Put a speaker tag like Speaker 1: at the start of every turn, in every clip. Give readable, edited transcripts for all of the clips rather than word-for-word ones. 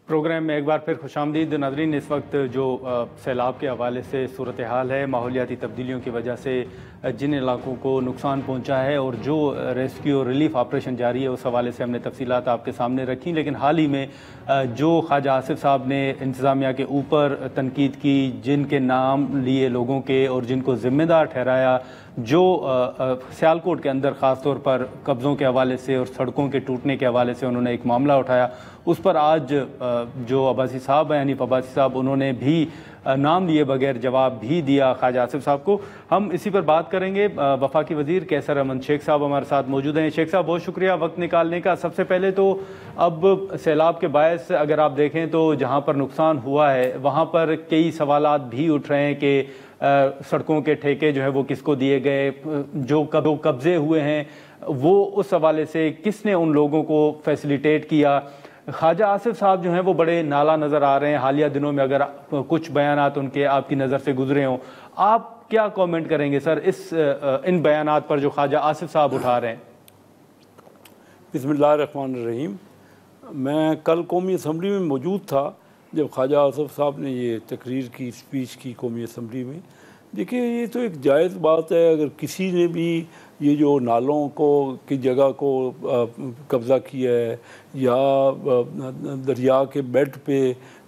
Speaker 1: Programme में एक बार फिर खुशामदीद नाज़रीन। इस वक्त जो सैलाब के हवाले से सूरत हाल है, माहौलियाती तब्दीलियों की वजह से जिन इलाकों को नुकसान पहुंचा है और जो रेस्क्यू और रिलीफ ऑपरेशन जारी है, उस हवाले से हमने तफसीलात आपके सामने रखी। लेकिन हाल ही में जो ख्वाजा आसिफ साहब ने इंतज़ामिया के ऊपर तनकीद की, जिनके नाम लिए लोगों के और जिनको ज़िम्मेदार ठहराया, जो सियालकोट के अंदर ख़ास तौर पर कब्ज़ों के हवाले से और सड़कों के टूटने के हवाले से उन्होंने एक मामला उठाया, उस पर आज जो अब्बासी साहब हैं, हनीफ अब्बासी साहब, उन्होंने भी नाम लिए बगैर जवाब भी दिया ख्वाजा आसिफ साहब को। हम इसी पर बात करेंगे। वफाकी वज़ीर कैसर अहमद शेख साहब हमारे साथ मौजूद हैं। शेख साहब, बहुत शुक्रिया वक्त निकालने का। सबसे पहले तो अब सैलाब के बायस अगर आप देखें तो जहाँ पर नुकसान हुआ है वहाँ पर कई सवालात भी उठ रहे हैं कि सड़कों के ठेके जो है वो किसको दिए गए, जो कब्ज़े हुए हैं वो उस हवाले से किसने उन लोगों को फैसिलिटेट किया। ख्वाजा आसिफ साहब जो हैं वो बड़े नाला नज़र आ रहे हैं हालिया दिनों में, अगर कुछ बयानात उनके आपकी नज़र से गुजरे हों, आप क्या कमेंट करेंगे सर इन बयानात पर जो ख्वाजा आसिफ साहब उठा रहे हैं?
Speaker 2: बिस्मिल्लाहिर्रहमानिर्रहीम। मैं कल कौमी असम्बली में मौजूद था जब ख्वाजा आसिफ साहब ने ये तकरीर की, स्पीच की कौमी असम्बली में। देखिए, ये तो एक जायज़ बात है, अगर किसी ने भी ये जो नालों को की जगह को कब्ज़ा किया है या दरिया के बेड पे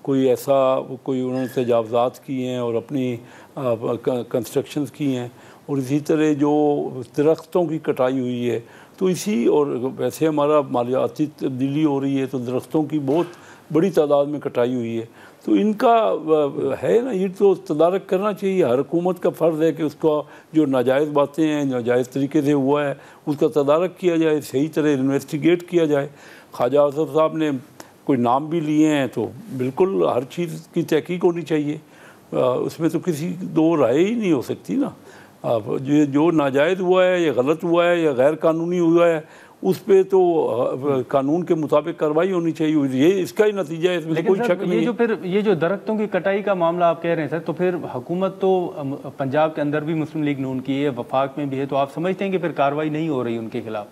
Speaker 2: कोई उन्होंने तजावज़ात किए हैं और अपनी कंस्ट्रक्शंस की हैं, और इसी तरह जो दरख्तों की कटाई हुई है, तो और वैसे हमारा मालियाती तब्दीली हो रही है तो दरख्तों की बहुत बड़ी तादाद में कटाई हुई है, तो इनका है ना, ये तो तदारक करना चाहिए। हर हुकूमत का फ़र्ज़ है कि उसका जो नाजायज़ बातें हैं, नाजायज़ तरीके से हुआ है, उसका तदारक किया जाए, सही तरह इन्वेस्टिगेट किया जाए। ख्वाजा आसिफ साहब ने कोई नाम भी लिए हैं तो बिल्कुल हर चीज़ की तहकीक होनी चाहिए, उसमें तो किसी दो राय ही नहीं हो सकती ना। जो नाजायज़ हुआ है या गलत हुआ है या गैर कानूनी हुआ है, उस पर तो कानून के मुताबिक कार्रवाई होनी चाहिए। ये इसका ही नतीजा है, इसमें कोई शक नहीं।
Speaker 1: ये जो दरख्तों की कटाई का मामला आप कह रहे हैं सर, तो फिर हुकूमत तो पंजाब के अंदर भी मुस्लिम लीग नून की है, वफाक में भी है, तो आप समझते हैं कि फिर कार्रवाई नहीं हो रही उनके खिलाफ?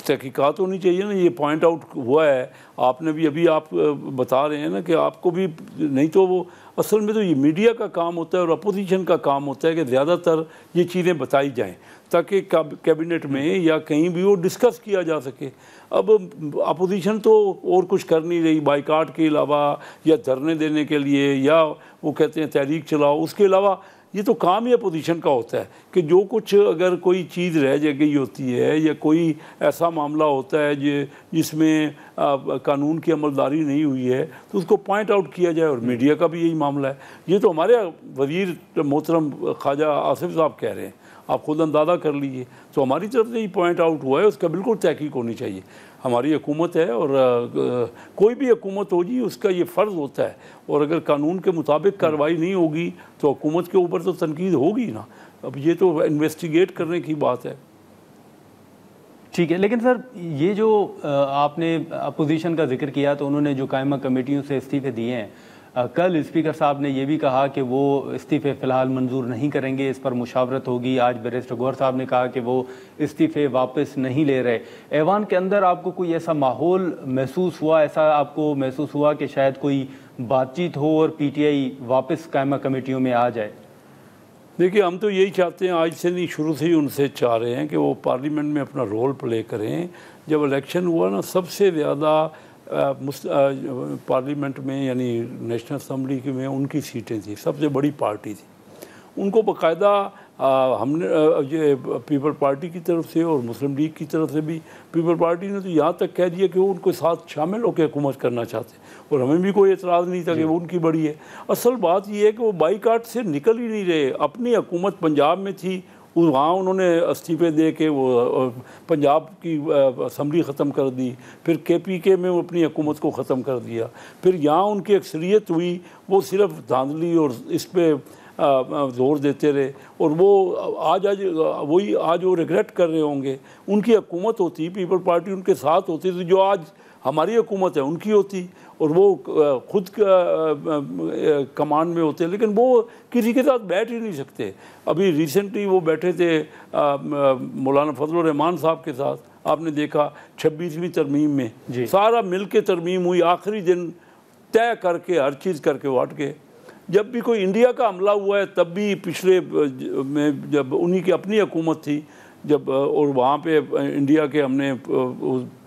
Speaker 2: तहकीकात होनी चाहिए ना, ये पॉइंट आउट हुआ है आपने भी, अभी आप बता रहे हैं ना कि आपको भी नहीं, तो वो असल में तो ये मीडिया का काम होता है और अपोजिशन का काम होता है कि ज़्यादातर ये चीज़ें बताई जाएं ताकि कैबिनेट में या कहीं भी वो डिस्कस किया जा सके। अब अपोजिशन तो और कुछ कर नहीं रही, बाइकाट के अलावा या धरने देने के लिए, या वो कहते हैं तहरीक चलाओ, उसके अलावा ये तो काम ही अपोजिशन का होता है कि जो कुछ अगर कोई चीज़ रह गई होती है या कोई ऐसा मामला होता है जिसमें कानून की अमलदारी नहीं हुई है तो उसको पॉइंट आउट किया जाए, और मीडिया का भी यही मामला है। ये तो हमारे वज़ीर मोहतरम ख्वाजा आसिफ साहब कह रहे हैं, आप खुद अंदाज़ा कर लीजिए। तो हमारी तरफ से ही पॉइंट आउट हुआ है, उसका बिल्कुल तहकीक होनी चाहिए। हमारी हुकूमत है और कोई भी हुकूमत होगी उसका ये फ़र्ज़ होता है, और अगर कानून के मुताबिक कार्रवाई नहीं होगी तो हुकूमत के ऊपर तो तनकीद होगी ना। अब ये तो इन्वेस्टिगेट करने की बात है।
Speaker 1: ठीक है, लेकिन सर ये जो आपने अपोजिशन का जिक्र किया, तो उन्होंने जो कायमा कमेटियों से इस्तीफ़े दिए हैं, कल स्पीकर साहब ने यह भी कहा कि वो इस्तीफ़े फ़िलहाल मंजूर नहीं करेंगे, इस पर मुशावरत होगी। आज बैरिस्टर गौहर साहब ने कहा कि वो इस्तीफ़े वापस नहीं ले रहे। ऐवान के अंदर आपको कोई ऐसा माहौल महसूस हुआ, ऐसा आपको महसूस हुआ कि शायद कोई बातचीत हो और PTI वापस कायमा कमेटियों में आ जाए?
Speaker 2: देखिए, हम तो यही चाहते हैं, आज से नहीं शुरू से ही उनसे चाह रहे हैं कि वो पार्लियामेंट में अपना रोल प्ले करें। जब इलेक्शन हुआ ना, सबसे ज़्यादा पार्लियामेंट में यानी नेशनल असम्बली में उनकी सीटें थी, सबसे बड़ी पार्टी थी। उनको बाकायदा हमने ये पीपल पार्टी की तरफ से और मुस्लिम लीग की तरफ से भी, पीपल पार्टी ने तो यहाँ तक कह दिया कि वो उनको साथ शामिल होकर हुकूमत करना चाहते, और हमें भी कोई एतराज़ नहीं था कि वो उनकी बड़ी है। असल बात ये है कि वो बाईकाट से निकल ही नहीं रहे। अपनी हुकूमत पंजाब में थी, वहाँ उन्होंने इस्तीफ़े दे के वो पंजाब की असम्बली ख़त्म कर दी, फिर KPK में वो अपनी हुकूमत को ख़त्म कर दिया, फिर यहाँ उनकी अक्सरियत हुई, वो सिर्फ धांधली और इस पर ज़ोर देते रहे, और वो आज वो रिग्रेट कर रहे होंगे। उनकी हुकूमत होती, पीपल पार्टी उनके साथ होती, तो जो आज हमारी हुकूमत है उनकी होती, और वो खुद कमांड में होते, लेकिन वो किसी के साथ बैठ ही नहीं सकते। अभी रिसेंटली वो बैठे थे मौलाना फजल रहमान साहब के साथ, आपने देखा 26वीं तरमीम में
Speaker 1: जी।
Speaker 2: सारा मिल के तरमीम हुई, आखिरी दिन तय करके हर चीज़ करके वो हट गए। जब भी कोई इंडिया का हमला हुआ है तब भी पिछले में जब उन्हीं की अपनी हुकूमत थी, जब और वहाँ पे इंडिया के हमने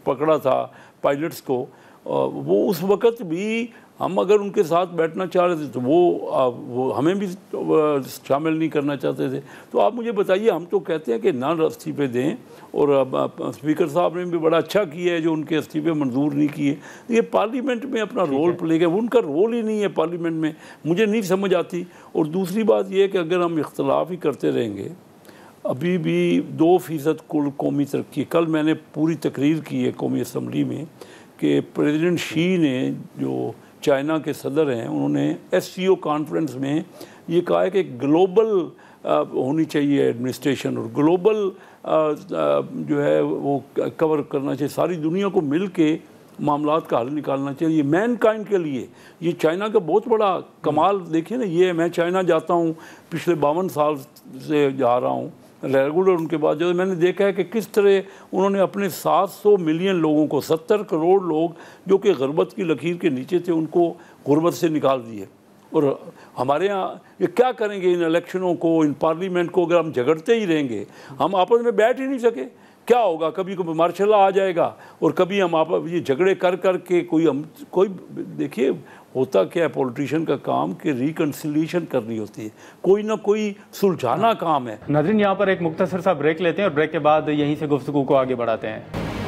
Speaker 2: पकड़ा था पायलट्स को, वो उस वक़्त भी हम अगर उनके साथ बैठना चाह रहे थे तो वो हमें भी शामिल नहीं करना चाहते थे। तो आप मुझे बताइए, हम तो कहते हैं कि ना इस्तीफ़े दें, और स्पीकर साहब ने भी बड़ा अच्छा किया है जो उनके इस्तीफ़े मंजूर नहीं किए। ये पार्लियामेंट में अपना रोल प्ले किया, उनका रोल ही नहीं है पार्लियामेंट में, मुझे नहीं समझ आती। और दूसरी बात ये है कि अगर हम इख्तलाफ ही करते रहेंगे, अभी भी 2% कुल कौमी तरक्की, कल मैंने पूरी तकरीर की है कौमी असम्बली में कि प्रेसिडेंट शी ने, जो चाइना के सदर हैं, उन्होंने SCO कॉन्फ्रेंस में ये कहा है कि ग्लोबल होनी चाहिए एडमिनिस्ट्रेशन, और ग्लोबल जो है वो कवर करना चाहिए, सारी दुनिया को मिल के मामलात का हल निकालना चाहिए मैन काइंड के लिए। ये चाइना का बहुत बड़ा कमाल देखिए ना, ये मैं चाइना जाता हूँ, पिछले 52 साल से जा रहा हूँ रेगुलर उनके बाद, जो मैंने देखा है कि किस तरह उन्होंने अपने 700 मिलियन लोगों को, 70 करोड़ लोग जो कि गुर्बत की लकीर के नीचे थे, उनको गुर्बत से निकाल दिए। और हमारे यहाँ ये क्या करेंगे इन इलेक्शनों को, इन पार्लियामेंट को, अगर हम झगड़ते ही रहेंगे, हम आपस में बैठ ही नहीं सके, क्या होगा? कभी कभी मार्शल लॉ आ जाएगा, और कभी हम आप ये झगड़े कर कर के कोई देखिए होता क्या है पॉलिटिशियन का काम कि रिकन्सिलिएशन करनी होती है, कोई ना कोई सुलझाना काम है।
Speaker 1: नाज़रीन, यहाँ पर एक मुख्तसर सा ब्रेक लेते हैं और ब्रेक के बाद यहीं से गुफ्तगू को आगे बढ़ाते हैं।